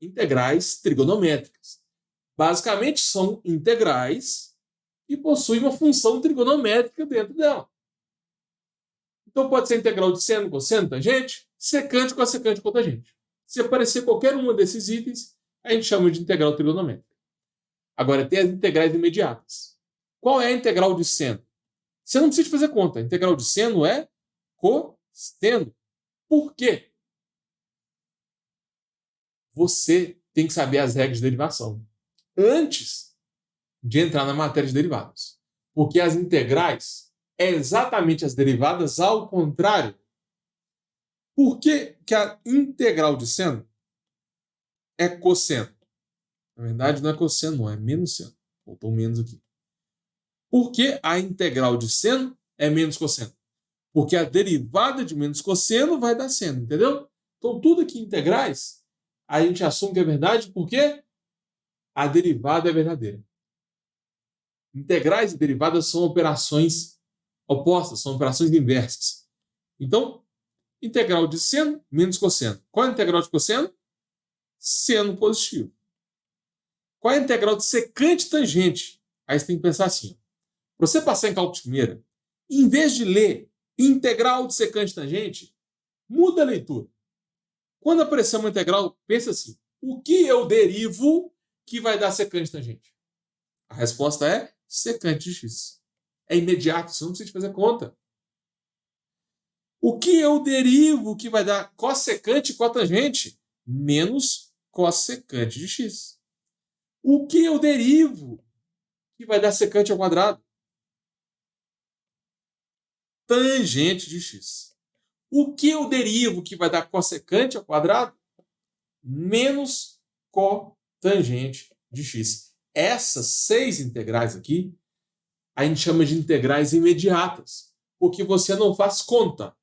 integrais trigonométricas. Basicamente, são integrais que possuem uma função trigonométrica dentro dela. Então, pode ser integral de seno, cosseno, tangente, secante, cossecante, cotangente. Se aparecer qualquer uma desses itens, a gente chama de integral trigonométrica. Agora, tem as integrais imediatas. Qual é a integral de seno? Você não precisa fazer conta. A integral de seno é cosseno. Por quê? Você tem que saber as regras de derivação antes de entrar na matéria de derivadas. Porque as integrais é exatamente as derivadas ao contrário. Por que a integral de seno é cosseno? Na verdade, não é cosseno, não, é menos seno. Faltou menos aqui. Por que a integral de seno é menos cosseno? Porque a derivada de menos cosseno vai dar seno, entendeu? Então, tudo aqui integrais, a gente assume que é verdade porque a derivada é verdadeira. Integrais e derivadas são operações opostas, são operações inversas. Então, integral de seno menos cosseno. Qual é a integral de cosseno? Seno positivo. Qual é a integral de secante tangente? Aí você tem que pensar assim. Para você passar em cálculo de primeira, em vez de ler integral de secante tangente, muda a leitura. Quando aparecer uma integral, pensa assim. O que eu derivo que vai dar secante tangente? A resposta é secante de x. É imediato, você não precisa fazer conta. O que eu derivo que vai dar cossecante e cotangente? Menos cossecante de x. O que eu derivo que vai dar secante ao quadrado? Tangente de x. O que eu derivo que vai dar cossecante ao quadrado? Menos cotangente de x. Essas 6 integrais aqui, a gente chama de integrais imediatas, porque você não faz conta.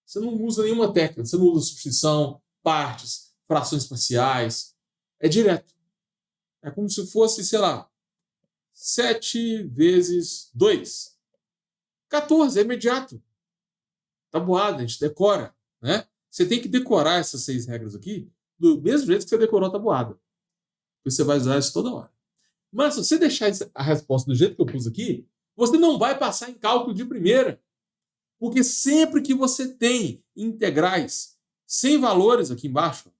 Você não usa nenhuma técnica, você não usa substituição, partes, frações parciais. É direto. É como se fosse, sei lá, 7 vezes 2. 14, é imediato. Tabuada, a gente decora, né? Você tem que decorar essas 6 regras aqui do mesmo jeito que você decorou a tabuada. Você vai usar isso toda hora. Mas se você deixar a resposta do jeito que eu pus aqui, você não vai passar em cálculo de primeira. Porque sempre que você tem integrais sem valores aqui embaixo,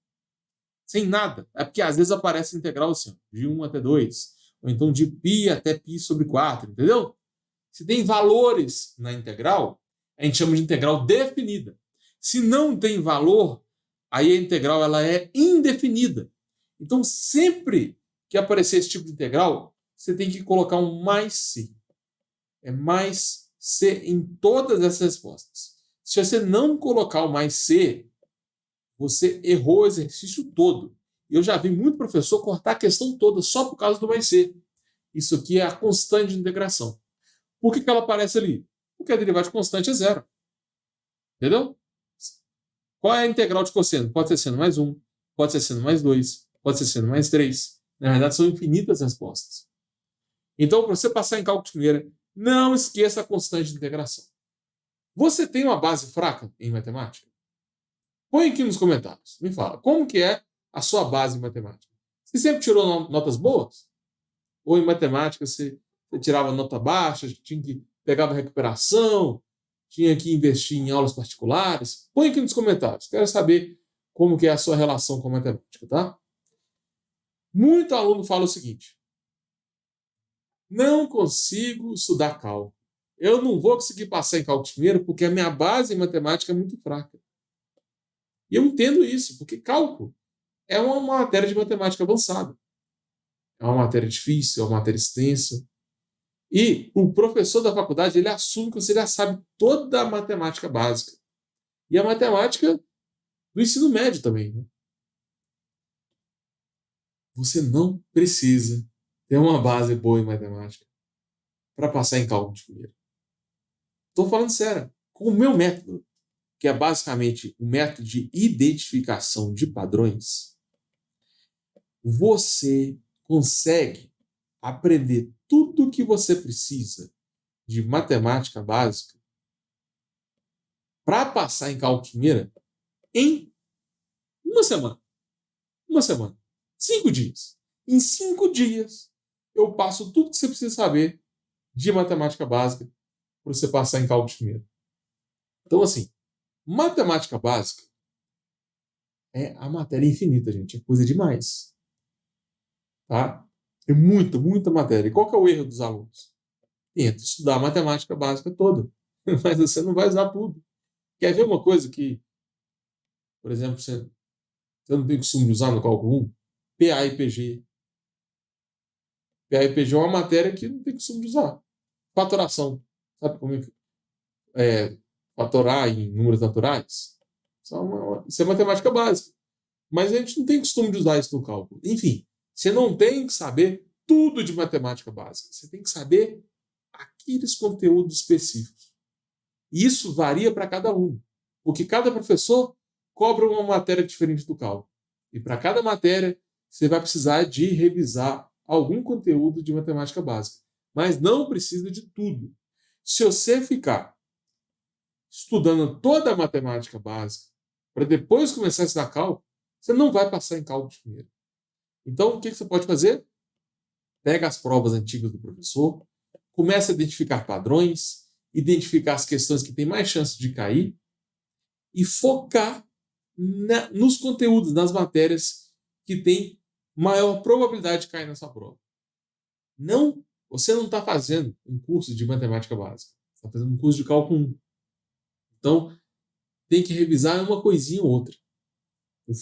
sem nada, é porque às vezes aparece integral assim, de 1 até 2, ou então de π até π sobre 4, entendeu? Se tem valores na integral, a gente chama de integral definida. Se não tem valor, aí a integral ela é indefinida. Então, sempre que aparecer esse tipo de integral, você tem que colocar um mais c. É mais c em todas essas respostas. Se você não colocar o mais c, você errou o exercício todo. Eu já vi muito professor cortar a questão toda só por causa do mais c. Isso aqui é a constante de integração. Por que ela aparece ali? Porque a derivada de constante é zero. Entendeu? Qual é a integral de cosseno? Pode ser seno mais 1, pode ser seno mais 2, pode ser seno mais 3. Na verdade, são infinitas respostas. Então, para você passar em cálculo de primeira, não esqueça a constante de integração. Você tem uma base fraca em matemática? Põe aqui nos comentários. Me fala, como que é a sua base em matemática? Você sempre tirou notas boas? Ou em matemática você tirava nota baixa, pegava recuperação, tinha que investir em aulas particulares? Põe aqui nos comentários. Quero saber como que é a sua relação com a matemática, tá? Muito aluno fala o seguinte: não consigo estudar cálculo. Eu não vou conseguir passar em cálculo primeiro porque a minha base em matemática é muito fraca. E eu entendo isso, porque cálculo é uma matéria de matemática avançada. É uma matéria difícil, é uma matéria extensa. E o professor da faculdade, ele assume que você já sabe toda a matemática básica. E a matemática do ensino médio também, né? Você não precisa ter uma base boa em matemática para passar em cálculo de primeiro. Estou falando sério. Com o meu método, que é basicamente o método de identificação de padrões, você consegue aprender tudo o que você precisa de matemática básica para passar em cálculo de primeira em uma semana. Uma semana. 5 dias. Em 5 dias, eu passo tudo que você precisa saber de matemática básica para você passar em cálculo de primeira. Então, assim, matemática básica é a matéria infinita, gente. É coisa demais. Tá? É muita, muita matéria. E qual que é o erro dos alunos? Tenta estudar a matemática básica toda, mas você não vai usar tudo. Quer ver uma coisa que, por exemplo, você não tem costume de usar no cálculo 1? PA e PG. PA e PG é uma matéria que não tem costume de usar. Fatoração. Sabe como é que fatorar em números naturais? Isso é matemática básica. Mas a gente não tem costume de usar isso no cálculo. Enfim, você não tem que saber tudo de matemática básica. Você tem que saber aqueles conteúdos específicos. E isso varia para cada um. Porque cada professor cobra uma matéria diferente do cálculo. E para cada matéria, você vai precisar de revisar algum conteúdo de matemática básica. Mas não precisa de tudo. Se você ficar estudando toda a matemática básica para depois começar a ensinar cálculo, você não vai passar em cálculo de primeira. Então, o que você pode fazer? Pega as provas antigas do professor, começa a identificar padrões, identificar as questões que têm mais chance de cair e focar nos conteúdos, nas matérias que têm maior probabilidade de cair nessa prova. Você não está fazendo um curso de matemática básica, você está fazendo um curso de cálculo 1. Então, tem que revisar uma coisinha ou outra.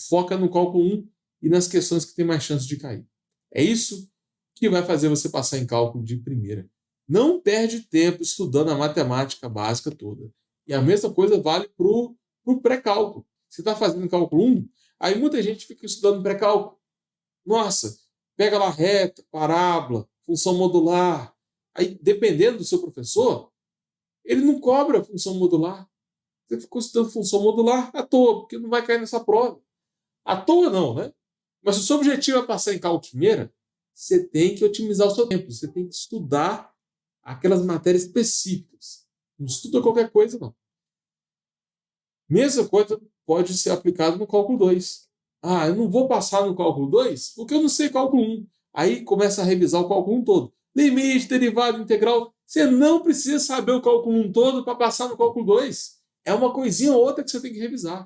Foca no cálculo 1 e nas questões que têm mais chance de cair. É isso que vai fazer você passar em cálculo de primeira. Não perde tempo estudando a matemática básica toda. E a mesma coisa vale para o pré-cálculo. Você está fazendo cálculo 1, aí muita gente fica estudando pré-cálculo. Nossa, pega lá reta, parábola, função modular. Aí, dependendo do seu professor, ele não cobra função modular. Você ficou estudando função modular à toa, porque não vai cair nessa prova. À toa não, né? Mas se o seu objetivo é passar em cálculo de primeira, você tem que otimizar o seu tempo. Você tem que estudar aquelas matérias específicas. Não estuda qualquer coisa, não. Mesma coisa pode ser aplicada no cálculo 2. Eu não vou passar no cálculo 2 porque eu não sei cálculo 1. Aí começa a revisar o cálculo 1 todo. Limite, derivada, integral. Você não precisa saber o cálculo 1 todo para passar no cálculo 2. É uma coisinha ou outra que você tem que revisar.